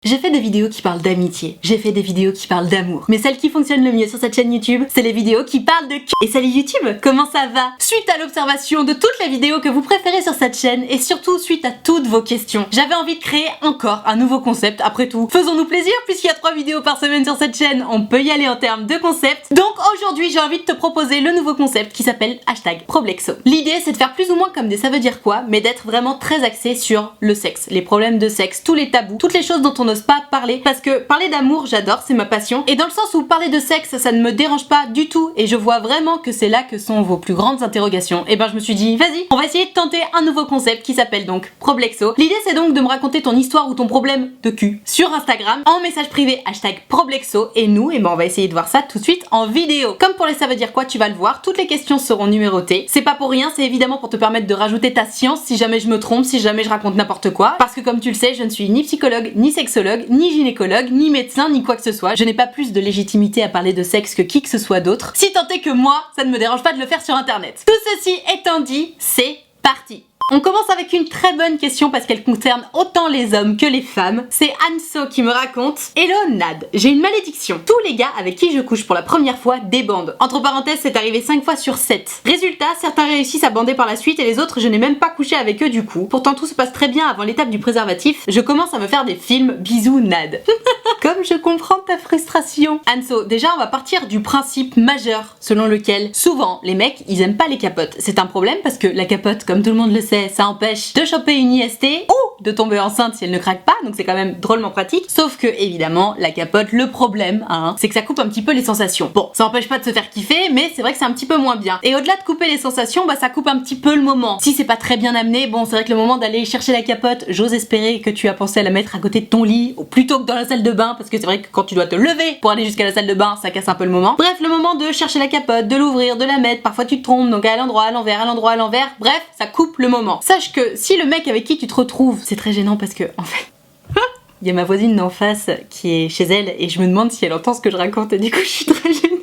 J'ai fait des vidéos qui parlent d'amitié, j'ai fait des vidéos qui parlent d'amour, mais celle qui fonctionne le mieux sur cette chaîne YouTube, c'est les vidéos qui parlent de cul. Et salut YouTube, comment ça va? Suite à l'observation de toutes les vidéos que vous préférez sur cette chaîne, et surtout suite à toutes vos questions, j'avais envie de créer encore un nouveau concept. Après tout, faisons-nous plaisir, puisqu'il y a 3 vidéos par semaine sur cette chaîne, on peut y aller en termes de concept. Donc aujourd'hui, j'ai envie de te proposer le nouveau concept qui s'appelle #Problexo. L'idée, c'est de faire plus ou moins comme des ça veut dire quoi, mais d'être vraiment très axé sur le sexe, les problèmes de sexe, tous les tabous, toutes les choses dont on n'ose pas parler, parce que parler d'amour, j'adore, c'est ma passion, et dans le sens où parler de sexe, ça ne me dérange pas du tout, et je vois vraiment que c'est là que sont vos plus grandes interrogations. Et ben je me suis dit, vas-y, on va essayer de tenter un nouveau concept qui s'appelle donc Problexo. L'idée, c'est donc de me raconter ton histoire ou ton problème de cul sur Instagram, en message privé #Problexo, et nous, et ben on va essayer de voir ça tout de suite en vidéo. Comme pour les ça veut dire quoi, tu vas le voir, toutes les questions seront numérotées. C'est pas pour rien, c'est évidemment pour te permettre de rajouter ta science si jamais je me trompe, si jamais je raconte n'importe quoi, parce que comme tu le sais, je ne suis ni psychologue, ni sexologue, ni gynécologue, ni médecin, ni quoi que ce soit. Je n'ai pas plus de légitimité à parler de sexe que qui que ce soit d'autre, si tant est que moi, ça ne me dérange pas de le faire sur internet. Tout ceci étant dit, c'est parti. On commence avec une très bonne question parce qu'elle concerne autant les hommes que les femmes. C'est Anso qui me raconte: Hello Nad, j'ai une malédiction. Tous les gars avec qui je couche pour la première fois débandent. Entre parenthèses, c'est arrivé 5 fois sur 7. Résultat, certains réussissent à bander par la suite et les autres, je n'ai même pas couché avec eux du coup. Pourtant tout se passe très bien avant l'étape du préservatif. Je commence à me faire des films. Bisous Nad. Comme je comprends ta frustration. Anso, déjà on va partir du principe majeur selon lequel souvent les mecs ils aiment pas les capotes. C'est un problème parce que la capote, comme tout le monde le sait, ça empêche de choper une IST ou de tomber enceinte si elle ne craque pas, donc c'est quand même drôlement pratique. Sauf que évidemment la capote, le problème c'est que ça coupe un petit peu les sensations. Bon, ça empêche pas de se faire kiffer, mais c'est vrai que c'est un petit peu moins bien. Et au-delà de couper les sensations, bah ça coupe un petit peu le moment. Si c'est pas très bien amené, bon c'est vrai que le moment d'aller chercher la capote, j'ose espérer que tu as pensé à la mettre à côté de ton lit, ou plutôt que dans la salle de bain, parce que c'est vrai que quand tu dois te lever pour aller jusqu'à la salle de bain, ça casse un peu le moment. Bref, le moment de chercher la capote, de l'ouvrir, de la mettre, parfois tu te trompes, donc à l'endroit, à l'envers, à l'endroit, à l'envers, bref, ça coupe le moment. Sache que si le mec avec qui tu te retrouves, c'est très gênant parce que en fait il y a ma voisine d'en face qui est chez elle et je me demande si elle entend ce que je raconte et du coup je suis très gênée.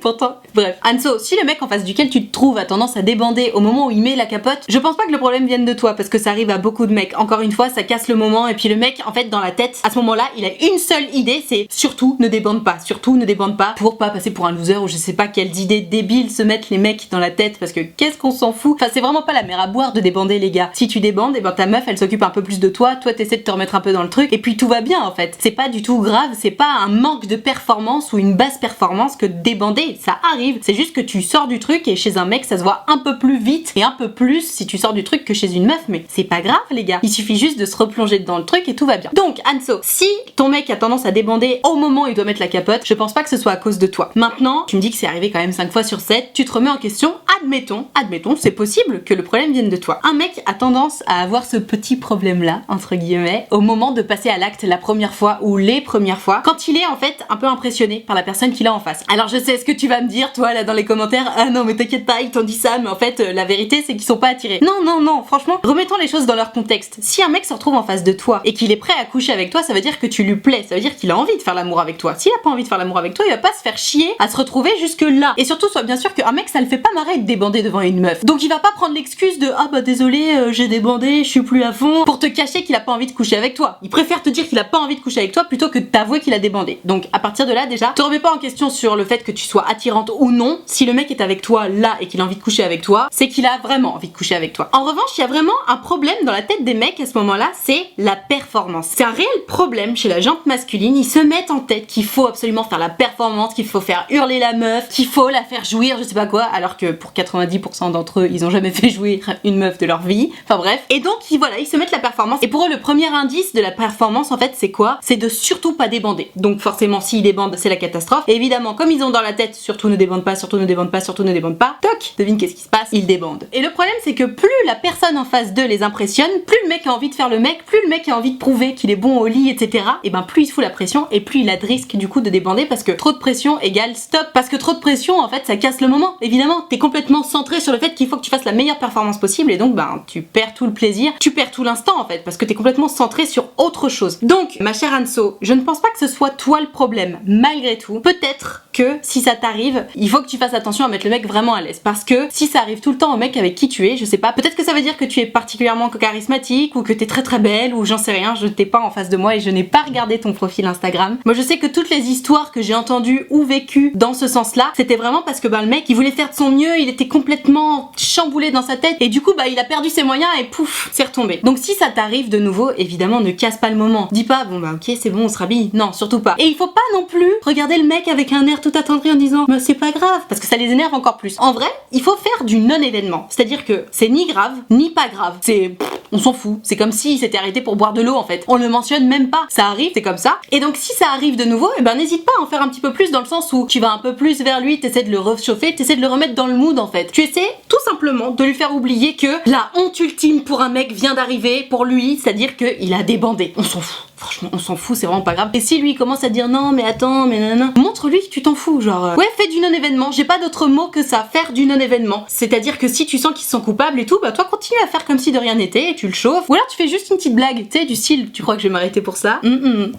Pourtant, bref. Anso, si le mec en face duquel tu te trouves a tendance à débander au moment où il met la capote, je pense pas que le problème vienne de toi parce que ça arrive à beaucoup de mecs. Encore une fois, ça casse le moment et puis le mec, en fait, dans la tête, à ce moment-là, il a une seule idée, c'est surtout ne débande pas. Surtout ne débande pas pour pas passer pour un loser ou je sais pas quelles idées débiles se mettent les mecs dans la tête parce que qu'est-ce qu'on s'en fout. Enfin, c'est vraiment pas la mer à boire de débander les gars. Si tu débandes, et ben ta meuf, elle s'occupe un peu plus de toi, toi t'essaies de te remettre un peu dans le truc et puis tout va bien en fait. C'est pas du tout grave, c'est pas un manque de performance ou une basse performance que de débander. Ça arrive, c'est juste que tu sors du truc et chez un mec ça se voit un peu plus vite et un peu plus si tu sors du truc que chez une meuf, mais c'est pas grave les gars, il suffit juste de se replonger dans le truc et tout va bien. Donc Anso, si ton mec a tendance à débander au moment où il doit mettre la capote, je pense pas que ce soit à cause de toi. Maintenant, tu me dis que c'est arrivé quand même 5 fois sur 7, tu te remets en question, admettons, c'est possible que le problème vienne de toi. Un mec a tendance à avoir ce petit problème là, entre guillemets, au moment de passer à l'acte la première fois ou les premières fois, quand il est en fait un peu impressionné par la personne qu'il a en face. Alors je sais ce que tu vas me dire toi là dans les commentaires, ah non mais t'inquiète pas, ils t'ont dit ça, mais en fait la vérité c'est qu'ils sont pas attirés. Non, franchement, remettons les choses dans leur contexte. Si un mec se retrouve en face de toi et qu'il est prêt à coucher avec toi, ça veut dire que tu lui plais, ça veut dire qu'il a envie de faire l'amour avec toi. S'il a pas envie de faire l'amour avec toi, il va pas se faire chier à se retrouver jusque là. Et surtout, sois bien sûr qu'un mec ça le fait pas marrer de débander devant une meuf. Donc il va pas prendre l'excuse de ah bah désolé, j'ai débandé, je suis plus à fond, pour te cacher qu'il a pas envie de coucher avec toi. Il préfère te dire qu'il a pas envie de coucher avec toi plutôt que de t'avouer qu'il a débandé. Donc à partir de là déjà, te remets pas en question sur le fait que tu sois attirante ou non. Si le mec est avec toi là et qu'il a envie de coucher avec toi, c'est qu'il a vraiment envie de coucher avec toi. En revanche, il y a vraiment un problème dans la tête des mecs à ce moment-là, c'est la performance. C'est un réel problème chez la gente masculine, ils se mettent en tête qu'il faut absolument faire la performance, qu'il faut faire hurler la meuf, qu'il faut la faire jouir, je sais pas quoi, alors que pour 90% d'entre eux, ils ont jamais fait jouir une meuf de leur vie. Enfin bref. Et donc, ils se mettent la performance. Et pour eux, le premier indice de la performance, en fait, c'est quoi? C'est de surtout pas débander. Donc forcément, s'ils débandent, c'est la catastrophe. Et évidemment, comme ils ont dans la tête surtout ne débande pas, surtout ne débande pas, surtout ne débande pas, toc, devine qu'est-ce qui se passe? Ils débandent. Et le problème, c'est que plus la personne en face d'eux les impressionne, plus le mec a envie de faire le mec, plus le mec a envie de prouver qu'il est bon au lit, etc. Et ben plus il se fout la pression et plus il a de risque du coup de débander parce que trop de pression égale stop. Parce que trop de pression, en fait, ça casse le moment. Évidemment, t'es complètement centré sur le fait qu'il faut que tu fasses la meilleure performance possible et donc ben tu perds tout le plaisir, tu perds tout l'instant en fait parce que t'es complètement centré sur autre chose. Donc, ma chère Anso, je ne pense pas que ce soit toi le problème. Malgré tout, peut-être que si ça t'arrive, il faut que tu fasses attention à mettre le mec vraiment à l'aise. Parce que si ça arrive tout le temps au mec avec qui tu es, je sais pas, peut-être que ça veut dire que tu es particulièrement charismatique ou que t'es très très belle ou j'en sais rien, je t'ai pas en face de moi et je n'ai pas regardé ton profil Instagram. Moi je sais que toutes les histoires que j'ai entendues ou vécues dans ce sens-là, c'était vraiment parce que le mec il voulait faire de son mieux, il était complètement chamboulé dans sa tête et du coup il a perdu ses moyens et pouf, c'est retombé. Donc si ça t'arrive de nouveau, évidemment ne casse pas le moment. Dis pas bon ok c'est bon on se rhabille, non surtout pas. Et il faut pas non plus regarder le mec avec un air tout attendri en disant mais c'est pas grave parce que ça les énerve encore plus. En vrai, il faut faire du non-événement. C'est-à-dire que c'est ni grave ni pas grave. C'est on s'en fout. C'est comme s'il s'était arrêté pour boire de l'eau en fait. On le mentionne même pas. Ça arrive, c'est comme ça. Et donc si ça arrive de nouveau, n'hésite pas à en faire un petit peu plus dans le sens où tu vas un peu plus vers lui, t'essaies de le réchauffer, t'essaies de le remettre dans le mood en fait. Tu essaies tout simplement de lui faire oublier que la honte ultime pour un mec vient d'arriver pour lui, c'est-à-dire qu'il a débandé. On s'en fout. Franchement, on s'en fout, c'est vraiment pas grave. Et si lui commence à dire non, mais attends, mais nanana, montre-lui que tu t'en fous, genre. Ouais, fais du non-événement. J'ai pas d'autre mot que ça, faire du non-événement. C'est-à-dire que si tu sens qu'ils se sont coupables et tout, toi continue à faire comme si de rien n'était, et tu le chauffes. Ou alors tu fais juste une petite blague, tu sais, du style, tu crois que je vais m'arrêter pour ça?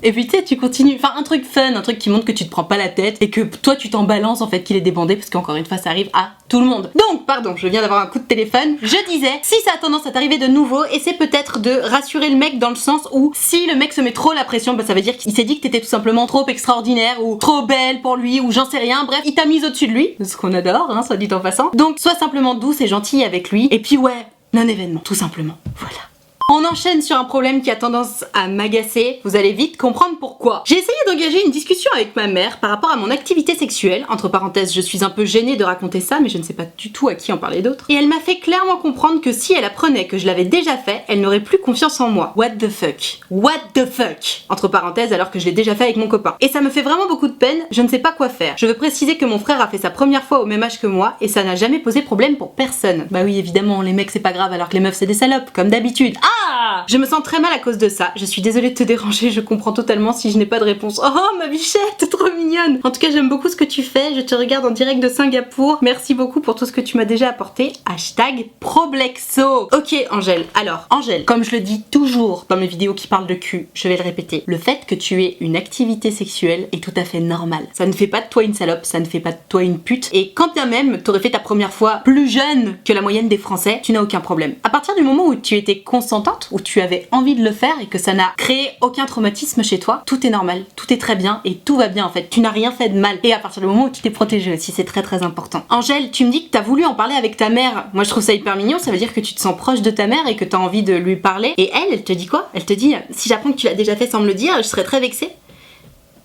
Et puis tu sais, tu continues. Enfin, un truc fun, un truc qui montre que tu te prends pas la tête et que toi tu t'en balances en fait qu'il est débandé, parce qu'encore une fois, ça arrive à tout le monde. Donc, pardon, je viens d'avoir un coup de téléphone. Je disais, si ça a tendance à t'arriver de nouveau, essaie peut-être de rassurer le mec dans le sens où si le mec se met trop la pression, ça veut dire qu'il s'est dit que t'étais tout simplement trop extraordinaire ou trop belle pour lui ou j'en sais rien. Bref, il t'a mise au-dessus de lui, ce qu'on adore, hein, soit dit en passant. Donc, sois simplement douce et gentille avec lui. Et puis ouais, non-événement, tout simplement. Voilà. On enchaîne sur un problème qui a tendance à m'agacer, vous allez vite comprendre pourquoi. J'ai essayé d'engager une discussion avec ma mère par rapport à mon activité sexuelle, entre parenthèses je suis un peu gênée de raconter ça mais je ne sais pas du tout à qui en parler d'autre, et elle m'a fait clairement comprendre que si elle apprenait que je l'avais déjà fait, elle n'aurait plus confiance en moi. What the fuck? What the fuck? Entre parenthèses alors que je l'ai déjà fait avec mon copain. Et ça me fait vraiment beaucoup de peine, je ne sais pas quoi faire. Je veux préciser que mon frère a fait sa première fois au même âge que moi et ça n'a jamais posé problème pour personne. Bah oui évidemment, les mecs c'est pas grave alors que les meufs c'est des salopes, comme d'habitude. Je me sens très mal à cause de ça. Je suis désolée de te déranger, je comprends totalement si je n'ai pas de réponse. Oh ma bichette, trop mignonne. En tout cas, j'aime beaucoup ce que tu fais. Je te regarde en direct de Singapour. Merci beaucoup pour tout ce que tu m'as déjà apporté. Hashtag Problexo. Ok Angèle, alors Angèle, comme je le dis toujours dans mes vidéos qui parlent de cul, je vais le répéter. Le fait que tu aies une activité sexuelle est tout à fait normal. Ça ne fait pas de toi une salope, ça ne fait pas de toi une pute. Et quand bien même t'aurais fait ta première fois plus jeune que la moyenne des Français, tu n'as aucun problème. À partir du moment où tu étais consentante, où tu avais envie de le faire et que ça n'a créé aucun traumatisme chez toi, tout est normal, tout est très bien et tout va bien en fait. Tu n'as rien fait de mal. Et à partir du moment où tu t'es protégée aussi, c'est très très important. Angèle, tu me dis que t'as voulu en parler avec ta mère. Moi je trouve ça hyper mignon, ça veut dire que tu te sens proche de ta mère et que t'as envie de lui parler. Et elle te dit quoi? Elle te dit si j'apprends que tu l'as déjà fait sans me le dire, je serais très vexée.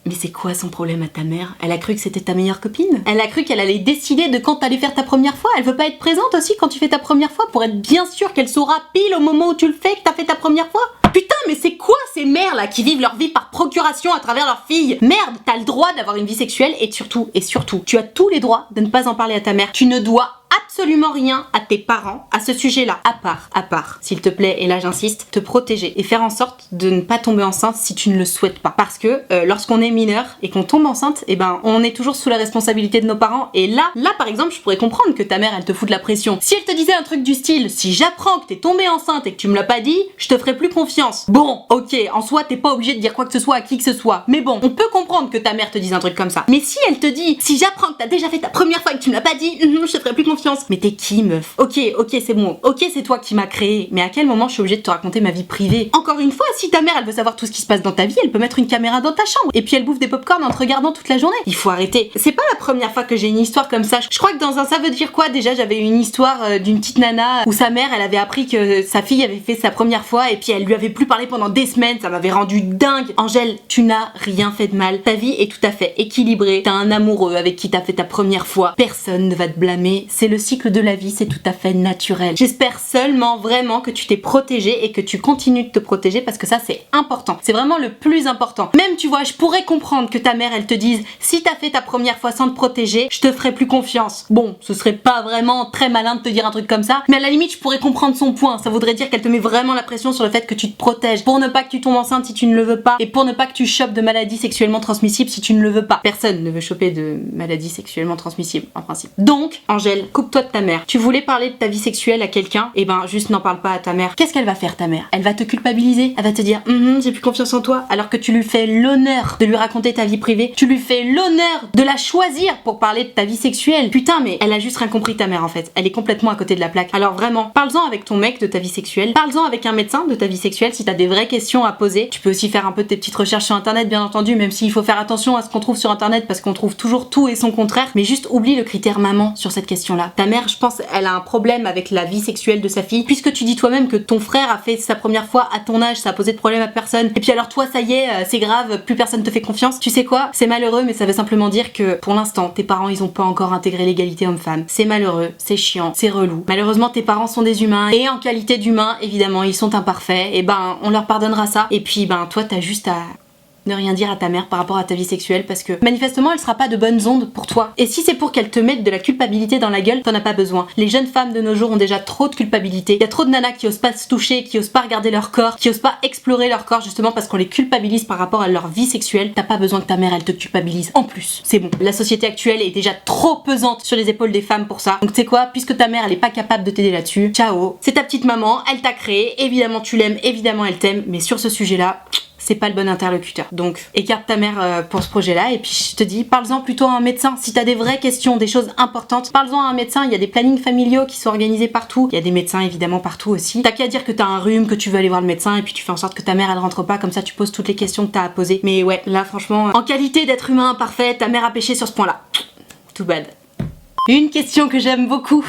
Mais c'est quoi son problème à ta mère? Elle a cru que c'était ta meilleure copine? Elle a cru qu'elle allait décider de quand t'allais faire ta première fois? Elle veut pas être présente aussi quand tu fais ta première fois pour être bien sûre qu'elle saura pile au moment où tu le fais que t'as fait ta première fois? Putain, mais c'est quoi ces mères là qui vivent leur vie par procuration à travers leurs filles? Merde, t'as le droit d'avoir une vie sexuelle et surtout, tu as tous les droits de ne pas en parler à ta mère. Tu ne dois absolument rien à tes parents à ce sujet-là, à part, s'il te plaît, et là j'insiste, te protéger et faire en sorte de ne pas tomber enceinte si tu ne le souhaites pas. Parce que lorsqu'on est mineur et qu'on tombe enceinte, on est toujours sous la responsabilité de nos parents. Et là par exemple, je pourrais comprendre que ta mère elle te fout de la pression. Si elle te disait un truc du style, si j'apprends que t'es tombée enceinte et que tu me l'as pas dit, je te ferai plus confiance. Bon, ok, en soi t'es pas obligé de dire quoi que ce soit à qui que ce soit. Mais bon, on peut comprendre que ta mère te dise un truc comme ça. Mais si elle te dit, si j'apprends que t'as déjà fait ta première fois et que tu me l'as pas dit, je te ferai plus confiance. Mais t'es qui meuf? Ok c'est bon, ok c'est toi qui m'as créé, mais à quel moment je suis obligée de te raconter ma vie privée? Encore une fois, si ta mère elle veut savoir tout ce qui se passe dans ta vie, elle peut mettre une caméra dans ta chambre et puis elle bouffe des popcorn en te regardant toute la journée. Il faut arrêter. C'est pas la première fois que j'ai une histoire comme ça. Je crois que dans un ça veut dire quoi déjà, j'avais une histoire d'une petite nana où sa mère elle avait appris que sa fille avait fait sa première fois et puis elle lui avait plus parlé pendant des semaines, ça m'avait rendu dingue. Angèle, tu n'as rien fait de mal. Ta vie est tout à fait équilibrée. T'as un amoureux avec qui t'as fait ta première fois. Personne ne va te blâmer. C'est le cycle de la vie, c'est tout à fait naturel. J'espère seulement vraiment que tu t'es protégée et que tu continues de te protéger parce que ça c'est important. C'est vraiment le plus important. Même tu vois, je pourrais comprendre que ta mère elle te dise si t'as fait ta première fois sans te protéger, je te ferai plus confiance. Bon, ce serait pas vraiment très malin de te dire un truc comme ça, mais à la limite je pourrais comprendre son point. Ça voudrait dire qu'elle te met vraiment la pression sur le fait que tu te protèges pour ne pas que tu tombes enceinte si tu ne le veux pas et pour ne pas que tu chopes de maladies sexuellement transmissibles si tu ne le veux pas. Personne ne veut choper de maladies sexuellement transmissibles en principe. Donc, Angèle, coupe-toi de ta mère. Tu voulais parler de ta vie sexuelle à quelqu'un, et ben juste n'en parle pas à ta mère. Qu'est-ce qu'elle va faire ta mère? Elle va te culpabiliser, elle va te dire j'ai plus confiance en toi, alors que tu lui fais l'honneur de lui raconter ta vie privée, tu lui fais l'honneur de la choisir pour parler de ta vie sexuelle. Putain, mais elle a juste rien compris ta mère en fait, elle est complètement à côté de la plaque. Alors vraiment, parle-en avec ton mec de ta vie sexuelle, parle-en avec un médecin de ta vie sexuelle si t'as des vraies questions à poser. Tu peux aussi faire un peu tes petites recherches sur internet bien entendu, même s'il faut faire attention à ce qu'on trouve sur internet parce qu'on trouve toujours tout et son contraire, mais juste oublie le critère maman sur cette question-là. Ta mère, je pense, elle a un problème avec la vie sexuelle de sa fille, puisque tu dis toi-même que ton frère a fait sa première fois à ton âge, ça a posé de problème à personne, et puis alors toi ça y est, c'est grave, plus personne te fait confiance. Tu sais quoi, c'est malheureux, mais ça veut simplement dire que pour l'instant tes parents ils ont pas encore intégré l'égalité homme-femme. C'est malheureux, c'est chiant, c'est relou. Malheureusement tes parents sont des humains, et en qualité d'humains évidemment ils sont imparfaits, et ben on leur pardonnera ça, et puis ben toi t'as juste à ne rien dire à ta mère par rapport à ta vie sexuelle parce que manifestement elle sera pas de bonnes ondes pour toi. Et si c'est pour qu'elle te mette de la culpabilité dans la gueule, t'en as pas besoin. Les jeunes femmes de nos jours ont déjà trop de culpabilité. Il y a trop de nanas qui osent pas se toucher, qui osent pas regarder leur corps, qui osent pas explorer leur corps justement parce qu'on les culpabilise par rapport à leur vie sexuelle. T'as pas besoin que ta mère elle te culpabilise. En plus, c'est bon. La société actuelle est déjà trop pesante sur les épaules des femmes pour ça. Donc tu sais quoi, puisque ta mère elle est pas capable de t'aider là-dessus, ciao. C'est ta petite maman, elle t'a créé, évidemment tu l'aimes, évidemment elle t'aime, mais sur ce sujet-là, c'est pas le bon interlocuteur. Donc écarte ta mère pour ce projet-là et puis je te dis, parle-en plutôt à un médecin. Si t'as des vraies questions, des choses importantes, parle-en à un médecin. Il y a des plannings familiaux qui sont organisés partout. Il y a des médecins évidemment partout aussi. T'as qu'à dire que t'as un rhume, que tu veux aller voir le médecin et puis tu fais en sorte que ta mère elle rentre pas, comme ça tu poses toutes les questions que t'as à poser. Mais ouais, là franchement, en qualité d'être humain imparfait, ta mère a péché sur ce point-là. Too bad. Une question que j'aime beaucoup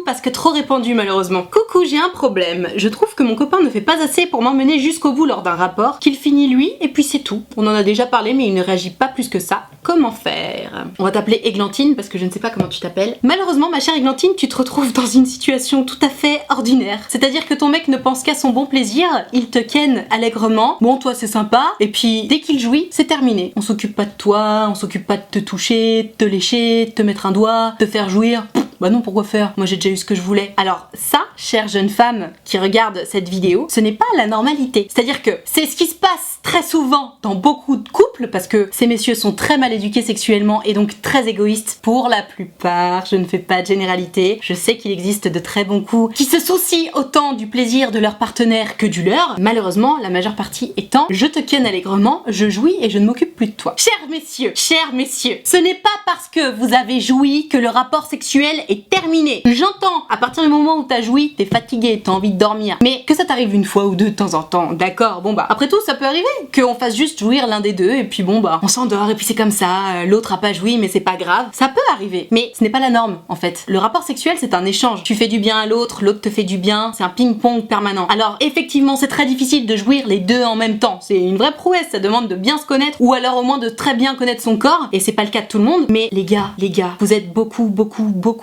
parce que trop répandue malheureusement. Coucou, j'ai un problème. Je trouve que mon copain ne fait pas assez pour m'emmener jusqu'au bout lors d'un rapport, qu'il finit lui et puis c'est tout. On en a déjà parlé mais il ne réagit pas plus que ça. Comment faire? On va t'appeler Églantine parce que je ne sais pas comment tu t'appelles. Malheureusement ma chère Églantine, tu te retrouves dans une situation tout à fait ordinaire. C'est-à-dire que ton mec ne pense qu'à son bon plaisir, il te ken allègrement, bon toi c'est sympa, et puis dès qu'il jouit, c'est terminé. On s'occupe pas de toi, on s'occupe pas de te toucher, de te lécher, de te mettre un doigt, te faire jouir. Bah non, pourquoi faire? Moi j'ai déjà eu ce que je voulais. Alors ça, chère jeune femme qui regarde cette vidéo, ce n'est pas la normalité. C'est-à-dire que c'est ce qui se passe très souvent dans beaucoup de couples parce que ces messieurs sont très mal éduqués sexuellement et donc très égoïstes pour la plupart. Je ne fais pas de généralité. Je sais qu'il existe de très bons coups qui se soucient autant du plaisir de leur partenaire que du leur. Malheureusement, la majeure partie étant je te ken allègrement, je jouis et je ne m'occupe plus de toi. Chers messieurs, ce n'est pas parce que vous avez joui que le rapport sexuel est terminé. J'entends, à partir du moment où t'as joui, t'es fatigué, t'as envie de dormir. Mais que ça t'arrive une fois ou deux de temps en temps, d'accord, bon bah, après tout, ça peut arriver qu'on fasse juste jouir l'un des deux, et puis bon bah, on s'endort, et puis c'est comme ça, l'autre a pas joui, mais c'est pas grave. Ça peut arriver, mais ce n'est pas la norme, en fait. Le rapport sexuel, c'est un échange. Tu fais du bien à l'autre, l'autre te fait du bien, c'est un ping-pong permanent. Alors, effectivement, c'est très difficile de jouir les deux en même temps. C'est une vraie prouesse, ça demande de bien se connaître, ou alors au moins de très bien connaître son corps, et c'est pas le cas de tout le monde, mais les gars, vous êtes beaucoup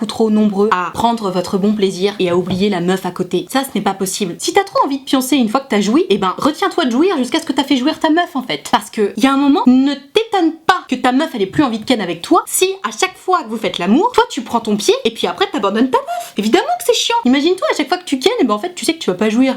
trop nombreux à prendre votre bon plaisir et à oublier la meuf à côté. Ça, ce n'est pas possible. Si t'as trop envie de pioncer une fois que t'as joui, eh ben, retiens-toi de jouir jusqu'à ce que t'as fait jouir ta meuf, en fait. Parce que, y a un moment, ne t'étonne pas que ta meuf, elle ait plus envie de ken avec toi si, à chaque fois que vous faites l'amour, toi, tu prends ton pied et puis après, t'abandonnes ta meuf. Évidemment que c'est chiant. Imagine-toi, à chaque fois que tu ken, eh ben, en fait, tu sais que tu vas pas jouir.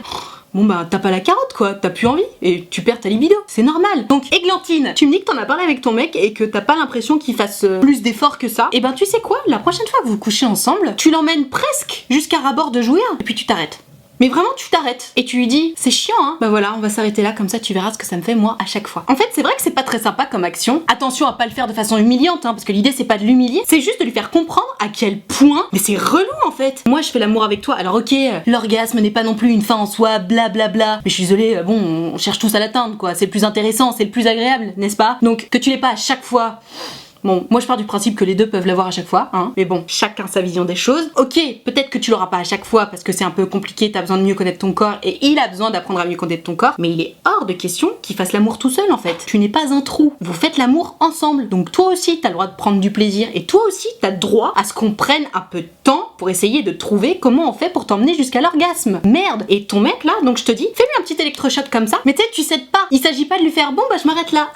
Bon bah t'as pas la carotte quoi, t'as plus envie et tu perds ta libido, c'est normal. Donc Églantine, tu me dis que t'en as parlé avec ton mec et que t'as pas l'impression qu'il fasse plus d'efforts que ça. Et ben tu sais quoi, la prochaine fois que vous couchez ensemble, tu l'emmènes presque jusqu'à ras bord de jouir et puis tu t'arrêtes. Mais vraiment tu t'arrêtes et tu lui dis c'est chiant hein. Bah voilà, on va s'arrêter là, comme ça tu verras ce que ça me fait moi à chaque fois. En fait c'est vrai que c'est pas très sympa comme action. Attention à pas le faire de façon humiliante hein, parce que l'idée c'est pas de l'humilier, c'est juste de lui faire comprendre à quel point, mais c'est relou en fait. Moi je fais l'amour avec toi, alors ok, l'orgasme n'est pas non plus une fin en soi, blablabla, mais je suis désolée, bon on cherche tous à l'atteindre quoi, c'est le plus intéressant, c'est le plus agréable, n'est-ce pas? Donc que tu l'aies pas à chaque fois. Bon, moi je pars du principe que les deux peuvent l'avoir à chaque fois, hein. Mais bon, chacun sa vision des choses. Ok, peut-être que tu l'auras pas à chaque fois parce que c'est un peu compliqué, t'as besoin de mieux connaître ton corps et il a besoin d'apprendre à mieux connaître ton corps. Mais il est hors de question qu'il fasse l'amour tout seul en fait. Tu n'es pas un trou. Vous faites l'amour ensemble. Donc toi aussi t'as le droit de prendre du plaisir et toi aussi t'as le droit à ce qu'on prenne un peu de temps pour essayer de trouver comment on fait pour t'emmener jusqu'à l'orgasme. Merde. Et ton mec là, donc je te dis, fais-lui un petit électrochoc comme ça. Mais tu cèdes pas. Il s'agit pas de lui faire bon bah je m'arrête là.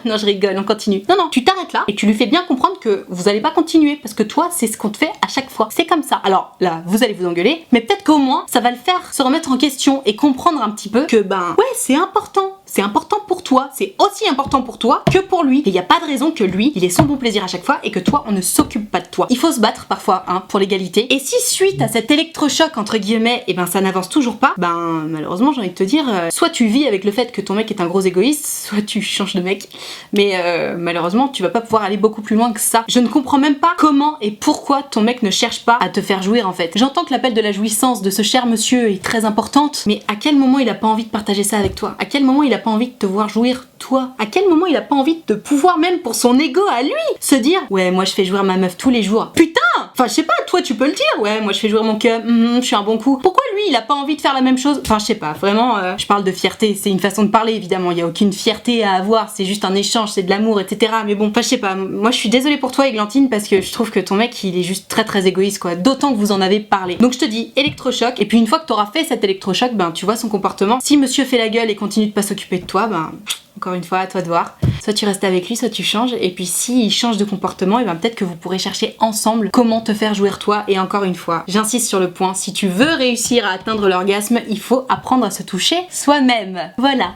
Non je rigole, on continue. Non, tu t'arrêtes là et tu lui fais bien comprendre que vous allez pas continuer parce que toi c'est ce qu'on te fait à chaque fois. C'est comme ça. Alors là, vous allez vous engueuler, mais peut-être qu'au moins ça va le faire se remettre en question et comprendre un petit peu que ben ouais c'est important c'est important pour toi, c'est aussi important pour toi que pour lui. Et il n'y a pas de raison que lui, il ait son bon plaisir à chaque fois et que toi, on ne s'occupe pas de toi. Il faut se battre parfois, hein, pour l'égalité. Et si suite à cet électrochoc, entre guillemets, et ben ça n'avance toujours pas, ben malheureusement, j'ai envie de te dire, soit tu vis avec le fait que ton mec est un gros égoïste, soit tu changes de mec. Mais malheureusement, tu vas pas pouvoir aller beaucoup plus loin que ça. Je ne comprends même pas comment et pourquoi ton mec ne cherche pas à te faire jouir en fait. J'entends que l'appel de la jouissance de ce cher monsieur est très importante, mais à quel moment il a pas envie de partager ça avec toi? À quel moment il a pas envie de te voir jouir toi? À quel moment il a pas envie de pouvoir, même pour son ego à lui, se dire ouais moi je fais jouir ma meuf tous les jours. Putain! Enfin je sais pas, toi tu peux le dire, ouais moi je fais jouir mon cœur, je suis un bon coup. Pourquoi lui il a pas envie de faire la même chose? Enfin je sais pas, vraiment je parle de fierté, c'est une façon de parler évidemment, il y a aucune fierté à avoir, c'est juste un échange, c'est de l'amour, etc. Mais bon, enfin je sais pas, moi je suis désolée pour toi Églantine parce que je trouve que ton mec il est juste très très égoïste quoi, d'autant que vous en avez parlé. Donc je te dis électrochoc, et puis une fois que t'auras fait cet électrochoc, ben tu vois son comportement. Si monsieur fait la gueule et continue de pas s'occuper de toi, ben encore une fois, à toi de voir. Soit tu restes avec lui, soit tu changes. Et puis s'il change de comportement, et ben peut-être que vous pourrez chercher ensemble comment te faire jouir toi. Et encore une fois, j'insiste sur le point, si tu veux réussir à atteindre l'orgasme, il faut apprendre à se toucher soi-même. Voilà.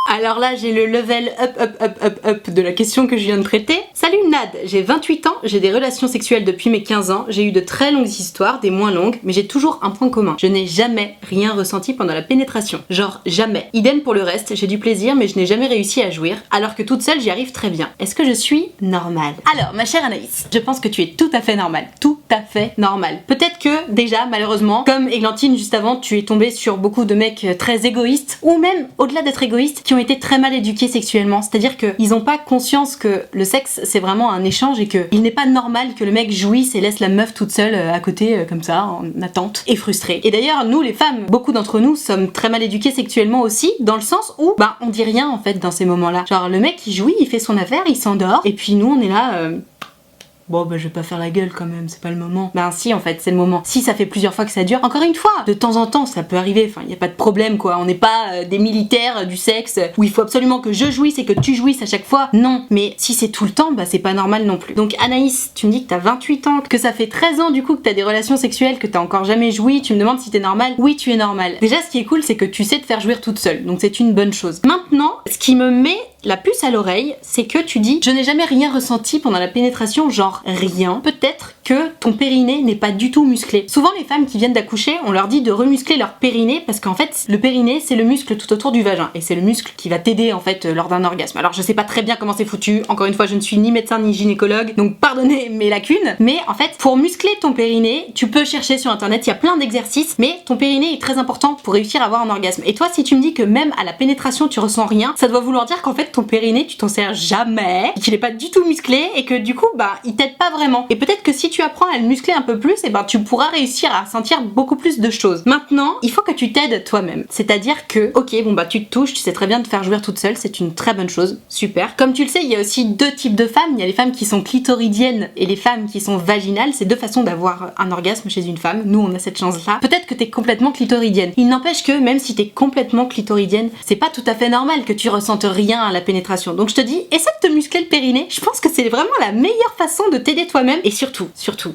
Alors là, j'ai le level up de la question que je viens de traiter. Salut Nad, j'ai 28 ans, j'ai des relations sexuelles depuis mes 15 ans, j'ai eu de très longues histoires, des moins longues, mais j'ai toujours un point commun. Je n'ai jamais rien ressenti pendant la pénétration. Genre jamais. Idem pour le reste, j'ai du plaisir, mais je n'ai jamais réussi à jouir, alors que toute seule, j'y arrive très bien. Est-ce que je suis normale? Alors, ma chère Anaïs, je pense que tu es tout à fait normale. Tout à fait normale. Peut-être que, déjà, malheureusement, comme Églantine juste avant, tu es tombée sur beaucoup de mecs très égoïstes, ou même, au-delà d'être égoïstes, qui ont été très mal éduqués sexuellement, c'est-à-dire qu'ils n'ont pas conscience que le sexe c'est vraiment un échange et qu'il n'est pas normal que le mec jouisse et laisse la meuf toute seule à côté comme ça en attente et frustrée. Et d'ailleurs nous les femmes, beaucoup d'entre nous sommes très mal éduqués sexuellement aussi, dans le sens où bah on dit rien en fait dans ces moments-là. Genre le mec il jouit, il fait son affaire, il s'endort et puis nous on est là bon bah je vais pas faire la gueule quand même, c'est pas le moment. Ben si en fait c'est le moment. Si ça fait plusieurs fois que ça dure, encore une fois, de temps en temps ça peut arriver, enfin y a pas de problème quoi, on n'est pas des militaires du sexe où il faut absolument que je jouisse et que tu jouisses à chaque fois, non. Mais si c'est tout le temps, bah c'est pas normal non plus. Donc Anaïs, tu me dis que t'as 28 ans, que ça fait 13 ans du coup que t'as des relations sexuelles, que t'as encore jamais joui, tu me demandes si t'es normal. Oui tu es normal. Déjà ce qui est cool c'est que tu sais te faire jouir toute seule, donc c'est une bonne chose. Maintenant, ce qui me met la puce à l'oreille, c'est que tu dis je n'ai jamais rien ressenti pendant la pénétration, genre rien. Peut-être que ton périnée n'est pas du tout musclé. Souvent les femmes qui viennent d'accoucher, on leur dit de remuscler leur périnée parce qu'en fait le périnée c'est le muscle tout autour du vagin et c'est le muscle qui va t'aider en fait lors d'un orgasme. Alors je sais pas très bien comment c'est foutu, encore une fois je ne suis ni médecin ni gynécologue donc pardonnez mes lacunes, mais en fait pour muscler ton périnée tu peux chercher sur internet, il y a plein d'exercices, mais ton périnée est très important pour réussir à avoir un orgasme. Et toi si tu me dis que même à la pénétration tu ressens rien, ça doit vouloir dire qu'en fait ton périnée tu t'en sers jamais, qu'il est pas du tout musclé et que du coup bah il t'aide pas vraiment. Et peut-être que si tu apprends à le muscler un peu plus, et ben tu pourras réussir à sentir beaucoup plus de choses. Maintenant, il faut que tu t'aides toi-même. C'est-à-dire que, ok, bon bah tu te touches, tu sais très bien te faire jouir toute seule, c'est une très bonne chose, super. Comme tu le sais, il y a aussi deux types de femmes, il y a les femmes qui sont clitoridiennes et les femmes qui sont vaginales, c'est deux façons d'avoir un orgasme chez une femme. Nous on a cette chance-là. Peut-être que t'es complètement clitoridienne. Il n'empêche que même si t'es complètement clitoridienne, c'est pas tout à fait normal que tu ressentes rien à la pénétration. Donc je te dis, essaie de te muscler le périnée. Je pense que c'est vraiment la meilleure façon de t'aider toi-même. Et surtout,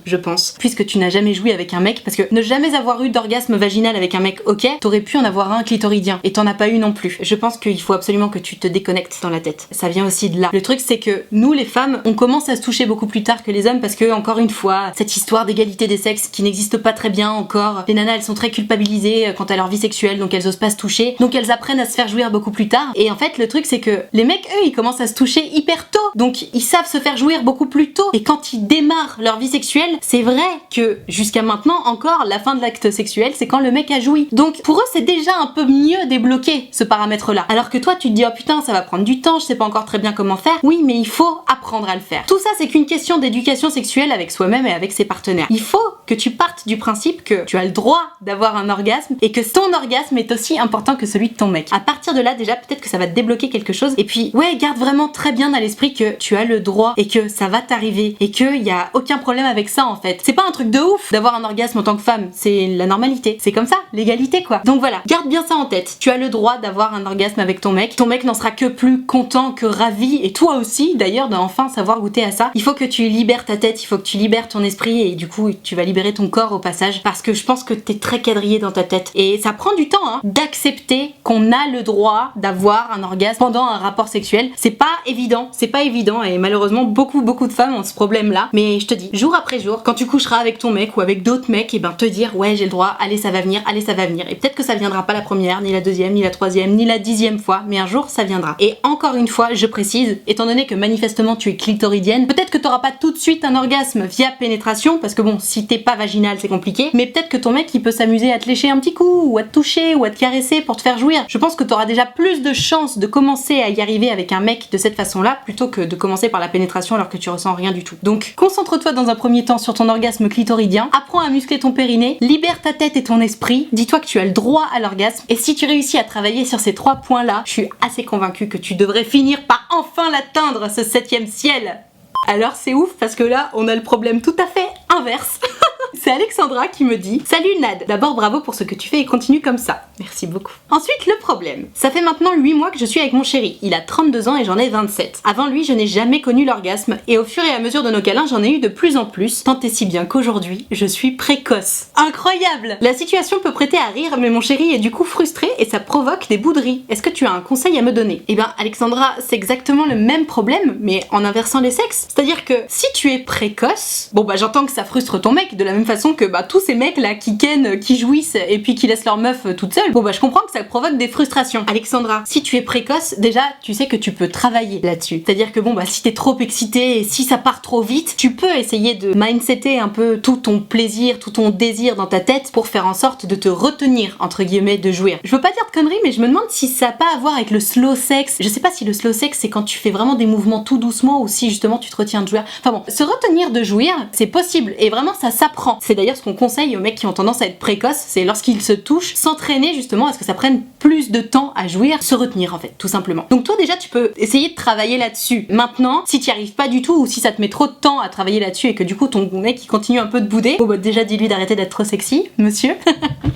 je pense, puisque tu n'as jamais joui avec un mec, parce que ne jamais avoir eu d'orgasme vaginal avec un mec, ok, t'aurais pu en avoir un clitoridien, et t'en as pas eu non plus. Je pense qu'il faut absolument que tu te déconnectes dans la tête. Ça vient aussi de là. Le truc c'est que nous les femmes, on commence à se toucher beaucoup plus tard que les hommes, parce que encore une fois, cette histoire d'égalité des sexes qui n'existe pas très bien encore, les nanas elles sont très culpabilisées quant à leur vie sexuelle, donc elles osent pas se toucher, donc elles apprennent à se faire jouir beaucoup plus tard. Et en fait le truc c'est que les mecs eux ils commencent à se toucher hyper tôt, donc ils savent se faire jouir beaucoup plus tôt, et quand ils démarrent leur vie sexuelle, c'est vrai que jusqu'à maintenant encore la fin de l'acte sexuel c'est quand le mec a joui. Donc pour eux c'est déjà un peu mieux débloqué ce paramètre là. Alors que toi tu te dis oh putain ça va prendre du temps, je sais pas encore très bien comment faire. Oui mais il faut apprendre à le faire. Tout ça c'est qu'une question d'éducation sexuelle avec soi-même et avec ses partenaires. Il faut que tu partes du principe que tu as le droit d'avoir un orgasme et que ton orgasme est aussi important que celui de ton mec. À partir de là déjà peut-être que ça va te débloquer quelque chose. Et puis ouais garde vraiment très bien à l'esprit que tu as le droit et que ça va t'arriver et qu'il y a aucun problème problème avec ça en fait. C'est pas un truc de ouf d'avoir un orgasme en tant que femme, c'est la normalité. C'est comme ça, l'égalité quoi. Donc voilà, garde bien ça en tête. Tu as le droit d'avoir un orgasme avec ton mec. Ton mec n'en sera que plus content, que ravi, et toi aussi d'ailleurs d'enfin savoir goûter à ça. Il faut que tu libères ta tête, il faut que tu libères ton esprit et du coup tu vas libérer ton corps au passage parce que je pense que t'es très quadrillé dans ta tête. Et ça prend du temps hein, d'accepter qu'on a le droit d'avoir un orgasme pendant un rapport sexuel. C'est pas évident et malheureusement beaucoup de femmes ont ce problème là. Mais je te dis, jour après jour, quand tu coucheras avec ton mec ou avec d'autres mecs, et ben te dire ouais j'ai le droit, allez ça va venir. Et peut-être que ça viendra pas la première, ni la deuxième, ni la troisième, ni la 10e fois, mais un jour ça viendra. Et encore une fois, je précise, étant donné que manifestement tu es clitoridienne, peut-être que t'auras pas tout de suite un orgasme via pénétration, parce que bon, si t'es pas vaginal c'est compliqué, mais peut-être que ton mec il peut s'amuser à te lécher un petit coup, ou à te toucher, ou à te caresser pour te faire jouir. Je pense que t'auras déjà plus de chances de commencer à y arriver avec un mec de cette façon-là, plutôt que de commencer par la pénétration alors que tu ressens rien du tout. Donc concentre-toi dans un premier temps sur ton orgasme clitoridien, apprends à muscler ton périnée, libère ta tête et ton esprit, dis-toi que tu as le droit à l'orgasme, et si tu réussis à travailler sur ces 3 points-là, je suis assez convaincue que tu devrais finir par enfin l'atteindre, ce 7e ciel. Alors c'est ouf parce que là, on a le problème tout à fait inverse. C'est Alexandra qui me dit « Salut Nad, d'abord bravo pour ce que tu fais et continue comme ça. Merci beaucoup. » Ensuite, le problème. Ça fait maintenant 8 mois que je suis avec mon chéri. Il a 32 ans et j'en ai 27. Avant lui, je n'ai jamais connu l'orgasme et au fur et à mesure de nos câlins, j'en ai eu de plus en plus, tant et si bien qu'aujourd'hui, je suis précoce. Incroyable! La situation peut prêter à rire, mais mon chéri est du coup frustré et ça provoque des bouderies. Est-ce que tu as un conseil à me donner? Eh ben, Alexandra, c'est exactement le même problème, mais en inversant les sexes. C'est-à-dire que si tu es précoce, bon bah j'entends que ça frustre ton mec de la même façon que bah tous ces mecs là qui kennent, qui jouissent et puis qui laissent leur meuf toute seule, bon bah je comprends que ça provoque des frustrations. Alexandra, si tu es précoce, déjà tu sais que tu peux travailler là-dessus. C'est-à-dire que bon bah si t'es trop excitée et si ça part trop vite, tu peux essayer de mindsetter un peu tout ton plaisir, tout ton désir dans ta tête pour faire en sorte de te retenir entre guillemets de jouir. Je veux pas dire de conneries mais je me demande si ça a pas à voir avec le slow sex. Je sais pas si le slow sex c'est quand tu fais vraiment des mouvements tout doucement ou si justement tu te retiens de jouir. Enfin bon, se retenir de jouir, c'est possible et vraiment ça s'apprend. C'est d'ailleurs ce qu'on conseille aux mecs qui ont tendance à être précoces, c'est lorsqu'ils se touchent, s'entraîner justement à ce que ça prenne plus de temps à jouir, se retenir en fait, tout simplement. Donc toi déjà tu peux essayer de travailler là-dessus. Maintenant, si t'y arrives pas du tout ou si ça te met trop de temps à travailler là-dessus et que du coup ton mec il continue un peu de bouder, bon bah déjà dis-lui d'arrêter d'être trop sexy, monsieur.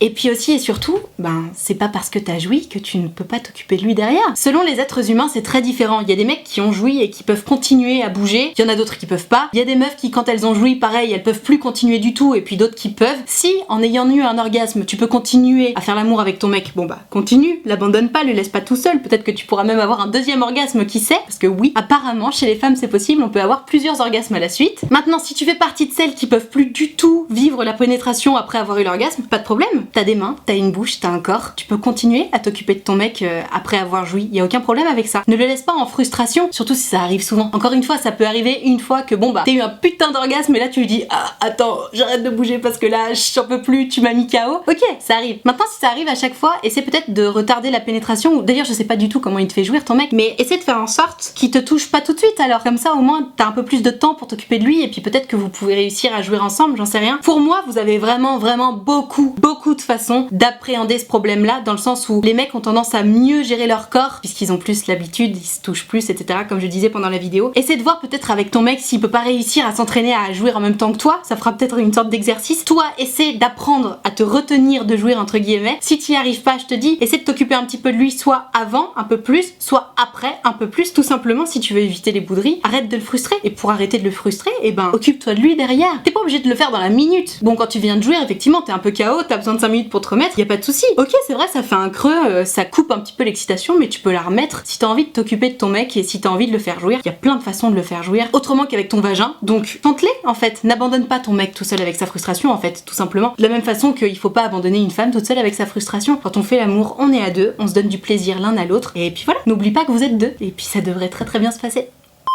Et puis aussi et surtout, ben c'est pas parce que t'as joui que tu ne peux pas t'occuper de lui derrière. Selon les êtres humains c'est très différent. Il y a des mecs qui ont joui et qui peuvent continuer à bouger, il y en a d'autres qui peuvent pas. Il y a des meufs qui quand elles ont joui pareil, elles peuvent plus continuer du tout et puis d'autres qui peuvent. Si en ayant eu un orgasme tu peux continuer à faire l'amour avec ton mec, bon bah continue, l'abandonne pas, le laisse pas tout seul, peut-être que tu pourras même avoir un deuxième orgasme, qui sait, parce que oui, apparemment chez les femmes c'est possible, on peut avoir plusieurs orgasmes à la suite. Maintenant si tu fais partie de celles qui peuvent plus du tout vivre la pénétration après avoir eu l'orgasme, pas de problème, t'as des mains, t'as une bouche, t'as un corps, tu peux continuer à t'occuper de ton mec après avoir joui, y a aucun problème avec ça. Ne le laisse pas en frustration, surtout si ça arrive souvent. Encore une fois, ça peut arriver une fois que bon bah t'as eu un putain d'orgasme et là tu lui dis ah attends j'arrête de bouger parce que là j'en peux plus, tu m'as mis KO. Ok, ça arrive. Maintenant si ça arrive à chaque fois, essaie peut-être de retarder la pénétration, ou d'ailleurs je sais pas du tout comment il te fait jouir ton mec, mais essaie de faire en sorte qu'il te touche pas tout de suite alors, comme ça au moins t'as un peu plus de temps pour t'occuper de lui et puis peut-être que vous pouvez réussir à jouer ensemble, j'en sais rien. Pour moi vous avez vraiment beaucoup de façons d'appréhender ce problème là, dans le sens où les mecs ont tendance à mieux gérer leur corps puisqu'ils ont plus l'habitude, ils se touchent plus, etc. comme je disais pendant la vidéo. Essaie de voir peut-être avec ton mec s'il peut pas réussir à s'entraîner à jouir en même temps que toi, ça fera peut-être une sorte d'exercice. Toi essaie d'apprendre à te retenir de jouir entre guillemets. Si t'y arrives pas, je te dis, essaie de t'occuper un petit peu de lui, soit avant un peu plus, soit après un peu plus, tout simplement si tu veux éviter les bouderies. Arrête de le frustrer, et pour arrêter de le frustrer, et ben occupe-toi de lui derrière. T'es pas obligé de le faire dans la minute. Bon, quand tu viens de jouir, effectivement t'es un peu KO, t'as besoin de 5 minutes pour te remettre, y a pas de souci. Ok, c'est vrai, ça fait un creux, ça coupe un petit peu l'excitation, mais tu peux la remettre si t'as envie de t'occuper de ton mec et si t'as envie de le faire jouir. Y a plein de façons de le faire jouir autrement qu'avec ton vagin, donc tente-les en fait. N'abandonne pas ton mec tout seul avec sa frustration en fait, tout simplement. De la même façon qu'il faut pas abandonner une femme toute seule avec sa frustration. Quand on fait l'amour, on est à deux, on se donne du plaisir l'un à l'autre, et puis voilà, n'oublie pas que vous êtes deux, et puis ça devrait très bien se passer.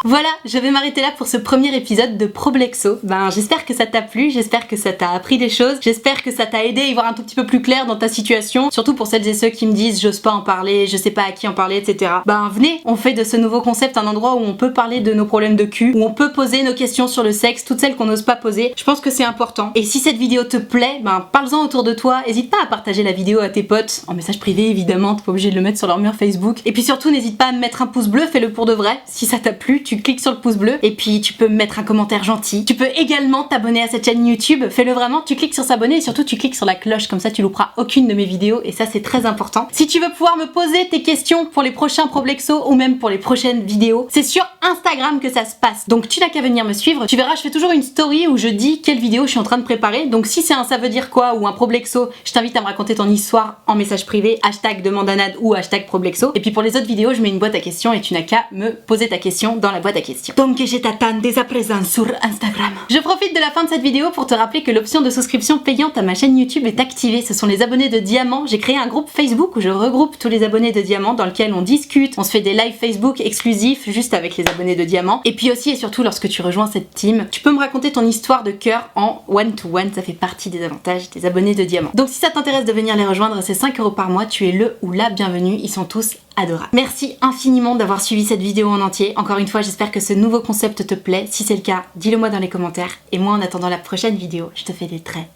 Voilà, je vais m'arrêter là pour ce premier épisode de Problexo. Ben, j'espère que ça t'a plu, j'espère que ça t'a appris des choses, j'espère que ça t'a aidé à y voir un tout petit peu plus clair dans ta situation, surtout pour celles et ceux qui me disent j'ose pas en parler, je sais pas à qui en parler, etc. Ben, venez, on fait de ce nouveau concept un endroit où on peut parler de nos problèmes de cul, où on peut poser nos questions sur le sexe, toutes celles qu'on n'ose pas poser. Je pense que c'est important. Et si cette vidéo te plaît, ben, parle-en autour de toi, n'hésite pas à partager la vidéo à tes potes, en message privé évidemment, t'es pas obligé de le mettre sur leur mur Facebook. Et puis surtout, n'hésite pas à me mettre un pouce bleu, fais-le pour de vrai. Si ça t'a plu, tu tu cliques sur le pouce bleu et puis tu peux mettre un commentaire gentil. Tu peux également t'abonner à cette chaîne YouTube. Fais-le vraiment, tu cliques sur s'abonner et surtout tu cliques sur la cloche, comme ça tu louperas aucune de mes vidéos et ça c'est très important. Si tu veux pouvoir me poser tes questions pour les prochains Problexo ou même pour les prochaines vidéos, c'est sur Instagram que ça se passe. Donc tu n'as qu'à venir me suivre. Tu verras, je fais toujours une story où je dis quelle vidéo je suis en train de préparer. Donc si c'est un ça veut dire quoi ou un Problexo, je t'invite à me raconter ton histoire en message privé, #demandanade ou #Problexo. Et puis pour les autres vidéos, je mets une boîte à questions et tu n'as qu'à me poser ta question dans la boîte à questions. Donc je t'attends dès à présent sur Instagram. Je profite de la fin de cette vidéo pour te rappeler que l'option de souscription payante à ma chaîne YouTube est activée. Ce sont les abonnés de Diamant. J'ai créé un groupe Facebook où je regroupe tous les abonnés de Diamant dans lequel on discute, on se fait des lives Facebook exclusifs juste avec les abonnés de Diamant. Et puis aussi et surtout lorsque tu rejoins cette team, tu peux me raconter ton histoire de cœur en one-to-one. Ça fait partie des avantages des abonnés de Diamant. Donc si ça t'intéresse de venir les rejoindre, c'est 5 € par mois. Tu es le ou la bienvenue. Ils sont tous adorables. Merci infiniment d'avoir suivi cette vidéo en entier. Encore une fois, j'espère que ce nouveau concept te plaît. Si c'est le cas, dis-le moi dans les commentaires. Et moi, en attendant la prochaine vidéo, je te fais des très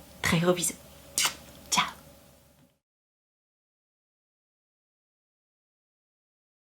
gros bisous.